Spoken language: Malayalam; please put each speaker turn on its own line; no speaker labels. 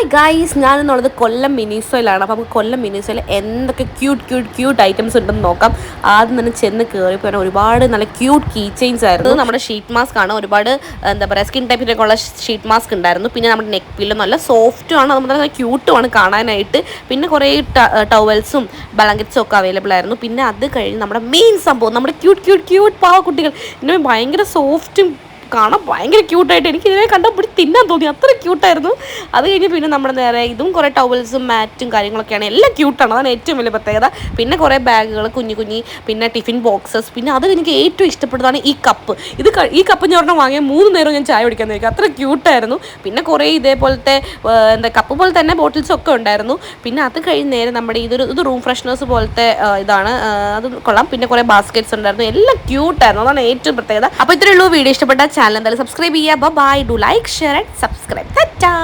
ഹായ് ഗൈസ്, ഞാനെന്നുള്ളത് കൊല്ലം മിനിസോയിലാണ്. അപ്പോൾ നമുക്ക് കൊല്ലം മിനിസോയിൽ എന്തൊക്കെ ക്യൂട്ട് ഐറ്റംസ് ഉണ്ടെന്ന് നോക്കാം. ആദ്യം തന്നെ ചെന്ന് കയറിപ്പോൾ ഒരുപാട് നല്ല ക്യൂട്ട് കീ ചെയിൻസ് ആയിരുന്നു. നമ്മുടെ ഷീറ്റ് മാസ്ക് ആണ്, ഒരുപാട് എന്താ പറയുക സ്കിൻ ടൈപ്പിനൊക്കെ ഉള്ള ഷീറ്റ് മാസ്ക് ഉണ്ടായിരുന്നു. പിന്നെ നമ്മുടെ നെക്ക് പില്ലോ നല്ല സോഫ്റ്റും ആണ്, നമ്മുടെ നല്ല ക്യൂട്ടുമാണ് കാണാനായിട്ട്. പിന്നെ കുറേ ടവൽസും ബ്ലാങ്കറ്റ്സും ഒക്കെ അവൈലബിൾ ആയിരുന്നു. പിന്നെ അത് കഴിഞ്ഞ് നമ്മുടെ മെയിൻ സംഭവം, നമ്മുടെ ക്യൂട്ട് പാവക്കുട്ടികൾ ഇതിന് ഭയങ്കര സോഫ്റ്റും കാണാൻ ഭയങ്കര ക്യൂട്ടായിട്ട് എനിക്ക് ഇതിനെ കണ്ടപ്പോൾ തിന്നാൻ തോന്നി, അത്ര ക്യൂട്ടായിരുന്നു. അത് കഴിഞ്ഞ് പിന്നെ നമ്മുടെ നേരെ ഇതും കുറേ ടവൽസും മാറ്റും കാര്യങ്ങളൊക്കെയാണ്, എല്ലാം ക്യൂട്ടാണ്, അതാണ് ഏറ്റവും വലിയ പ്രത്യേകത. പിന്നെ കുറേ ബാഗുകൾ കുഞ്ഞി പിന്നെ ടിഫിൻ ബോക്സസ്. പിന്നെ അത് എനിക്ക് ഏറ്റവും ഇഷ്ടപ്പെട്ടതാണ് ഈ കപ്പ്. ഈ കപ്പ് ഞാൻ ഒരെണ്ണം വാങ്ങിയ 3 നേരം ഞാൻ ചായ കുടിക്കാൻ നോക്കി, അത്ര ക്യൂട്ടായിരുന്നു. പിന്നെ കുറേ ഇതേപോലത്തെ കപ്പ് പോലെ തന്നെ ബോട്ടിൽസ് ഒക്കെ ഉണ്ടായിരുന്നു. പിന്നെ അത് കഴിഞ്ഞ് നേരെ നമ്മുടെ ഇത് റൂം ഫ്രഷ്നേഴ്സ് പോലത്തെ ഇതാണ്, അത് കൊള്ളാം. പിന്നെ കുറേ ബാസ്ക്കറ്റ്സ് ഉണ്ടായിരുന്നു, എല്ലാം ക്യൂട്ടായിരുന്നു, അതാണ് ഏറ്റവും പ്രത്യേകത. അപ്പോൾ ഇത്രയേ ഉള്ളൂ. വീഡിയോ ഇഷ്ടപ്പെട്ട ചാനൽ എന്തായാലും സബ്സ്ക്രൈബ് ചെയ്യുക. Bye, do like, share and subscribe. Tata.